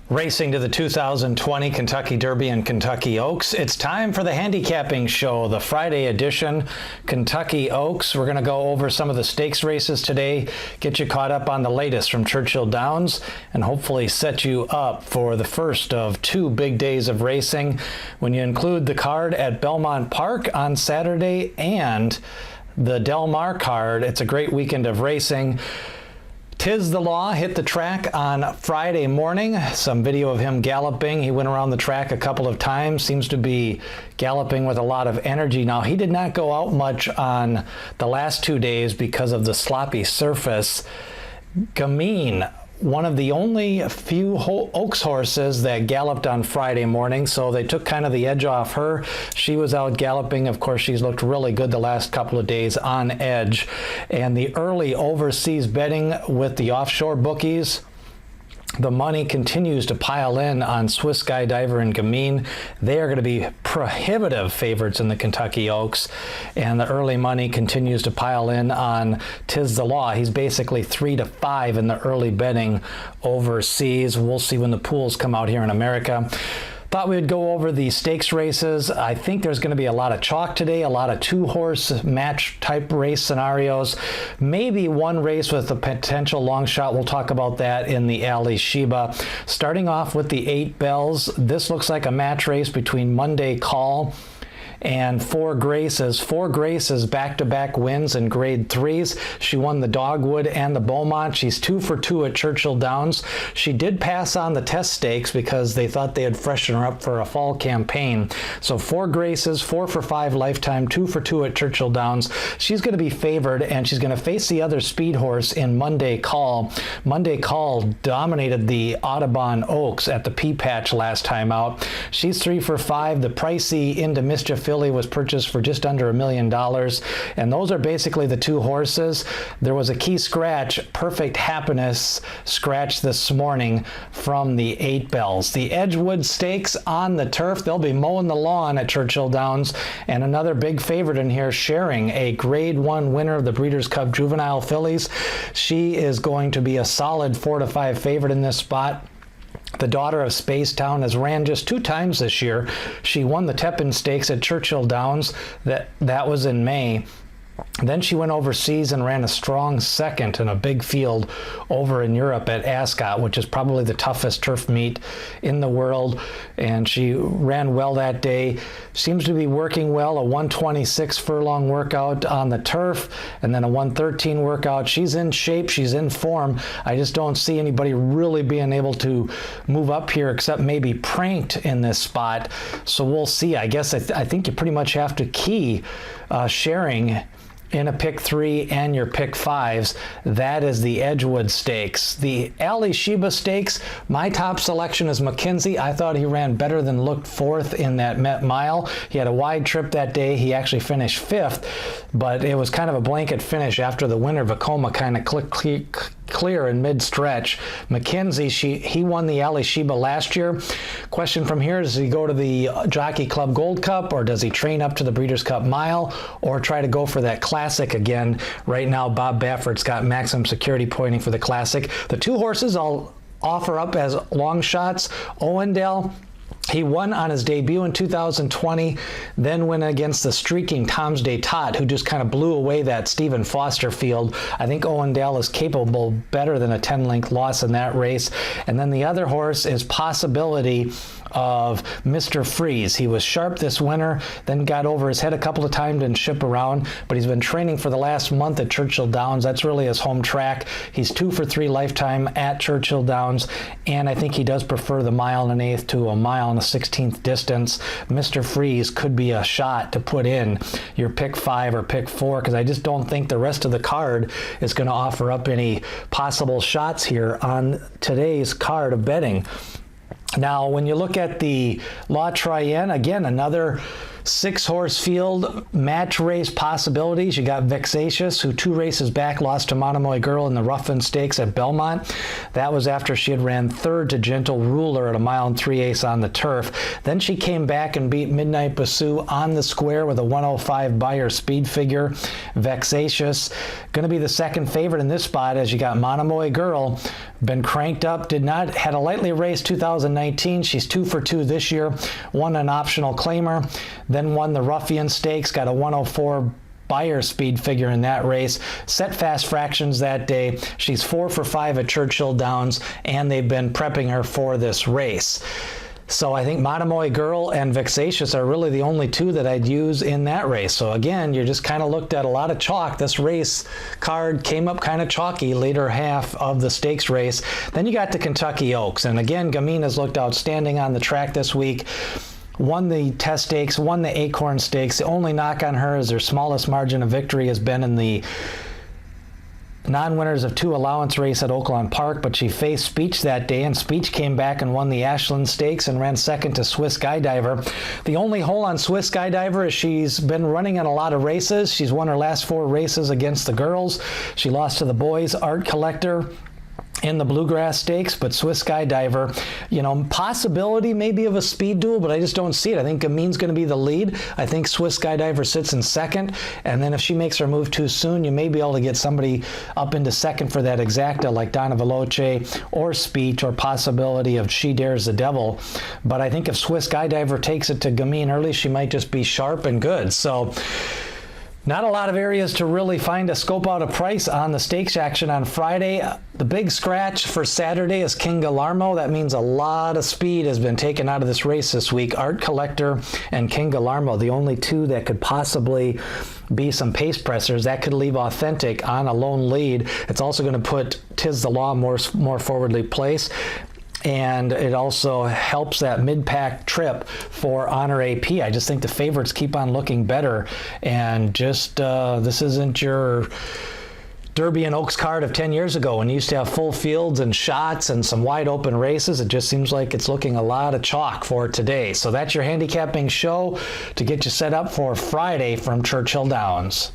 Racing to the 2020 Kentucky Derby and Kentucky Oaks. It's time for the handicapping show, the Friday edition, Kentucky Oaks. We're going to go over some of the stakes races today, get you caught up on the latest from Churchill Downs, and hopefully set you up for the first of two big days of racing when you include the card at Belmont Park on Saturday and the Del Mar card. It's a great weekend of racing. Tiz the Law hit the track on Friday morning. Some video of him galloping. He went around the track a couple of times. Seems to be galloping with a lot of energy. Now, he did not go out much on the last 2 days because of the sloppy surface. Gamine, one of the only few Oaks horses that galloped on Friday morning, so they took kind of the edge off her. She was out galloping. Of course, she's looked really good the last couple of days on edge. And the early overseas betting with the offshore bookies, the money continues to pile in on Swiss Skydiver and Gamine. They are going to be prohibitive favorites in the Kentucky Oaks, and the early money continues to pile in on Tiz the Law. He's basically 3-5 in the early betting overseas. We'll see when the pools come out here in America. Thought we would go over the stakes races. I think there's going to be a lot of chalk today, a lot of two-horse match type race scenarios, maybe one race with a potential long shot. We'll talk about that in the Alpshiba. Starting off with the 8 bells, this looks like a match race between Monday Call and Four Graces. Four Graces back-to-back wins in grade 3s. She won the Dogwood and the Beaumont. She's 2 for 2 at Churchill Downs. She did pass on the test stakes because they thought they had freshened her up for a fall campaign. So Four Graces, 4 for 5 lifetime, 2 for 2 at Churchill Downs. She's going to be favored, and she's going to face the other speed horse in Monday Call. Monday Call dominated the Audubon Oaks at the P-Patch last time out. She's 3 for 5. The pricey Into Mischief filly was purchased for just under $1 million, and those are basically the two horses. There was a key scratch, Perfect Happiness scratch this morning from the 8 bells. The Edgewood Stakes on the turf, they'll be mowing the lawn at Churchill Downs, and another big favorite in here, Sharing, a grade 1 winner of the Breeders' Cup Juvenile Fillies. She is going to be a solid 4-5 favorite in this spot. The Daughter of Spacetown has ran just 2 times this year. She won the Tepin Stakes at Churchill Downs. That was in May. Then she went overseas and ran a strong second in a big field over in Europe at Ascot, which is probably the toughest turf meet in the world. And she ran well that day. Seems to be working well, a 126 furlong workout on the turf, and then a 113 workout. She's in shape. She's in form. I just don't see anybody really being able to move up here except maybe Pranked in this spot. So we'll see. I guess I think you pretty much have to key Sharing in a pick 3 and your pick 5s. That is the Edgewood Stakes. The Alpshiba Stakes, my top selection is McKenzie. I thought he ran better than looked 4th in that Met Mile. He had a wide trip that day. He actually finished 5th, but it was kind of a blanket finish after the winner. Vacoma kind of clear in mid-stretch. McKenzie, he won the Alpshiba last year. Question from here, does he go to the Jockey Club Gold Cup, or does he train up to the Breeders' Cup Mile, or try to go for that Classic again? Right now, Bob Baffert's got maximum security pointing for the Classic. The 2 horses I'll offer up as long shots. Owendale, he won on his debut in 2020, then went against the streaking Tom's Day Tot, who just kind of blew away that Stephen Foster field. I think Owendale is capable better than a 10-length loss in that race. And then the other horse is Possibility of Mr. Freeze. He was sharp this winter, then got over his head a couple of times and ship around, but he's been training for the last month at Churchill Downs. That's really his home track. He's 2 for 3 lifetime at Churchill Downs, and I think he does prefer the 1 1/8 to a 1.16 distance. Mr. Freeze could be a shot to put in your pick 5 or pick 4, because I just don't think the rest of the card is going to offer up any possible shots here on today's card of betting. Now, when you look at the La Troienne, again, another 6-horse field match race possibilities. You got Vexatious, who 2 races back lost to Monomoy Girl in the Ruffin Stakes at Belmont. That was after she had ran 3rd to Gentle Ruler at a 1 3/8 on the turf. Then she came back and beat Midnight Basoo on the square with a 105 Beyer speed figure. Vexatious going to be the second favorite in this spot, as you got Monomoy Girl, been cranked up, had a lightly raced 2019. She's 2 for 2 this year, won an optional claimer, then won the Ruffian Stakes, got a 104 Beyer speed figure in that race, set fast fractions that day. She's 4 for 5 at Churchill Downs, and they've been prepping her for this race. So I think Monomoy Girl and Vexatious are really the only 2 that I'd use in that race. So again, you just kind of looked at a lot of chalk. This race card came up kind of chalky later half of the stakes race. Then you got the Kentucky Oaks. And again, Gamine has looked outstanding on the track this week. Won the Test Stakes, won the Acorn Stakes. The only knock on her is her smallest margin of victory has been in the non-winners of 2 allowance race at Oaklawn Park, but she faced Speech that day, and Speech came back and won the Ashland Stakes and ran second to Swiss Skydiver. The only hole on Swiss Skydiver is she's been running in a lot of races. She's won her last 4 races against the girls. She lost to the boys, Art Collector, in the Bluegrass Stakes, but Swiss Skydiver, possibility maybe of a speed duel, but I just don't see it. I think Gamine's going to be the lead. I think Swiss Skydiver sits in second, and then if she makes her move too soon, you may be able to get somebody up into second for that exacta, like Donna Veloce or Speech, or possibility of She Dares the Devil. But I think if Swiss Skydiver takes it to Gamine early, she might just be sharp and good. So not a lot of areas to really scope out a price on the stakes action on Friday. The big scratch for Saturday is King Gallarmo. That means a lot of speed has been taken out of this race this week. Art Collector and King Gallarmo, the only 2 that could possibly be some pace pressers. That could leave Authentic on a lone lead. It's also going to put Tiz the Law more forwardly placed. And it also helps that mid-pack trip for Honor AP. I just think the favorites keep on looking better. And just this isn't your Derby and Oaks card of 10 years ago when you used to have full fields and shots and some wide open races. It just seems like it's looking a lot of chalk for today. So that's your handicapping show to get you set up for Friday from Churchill Downs.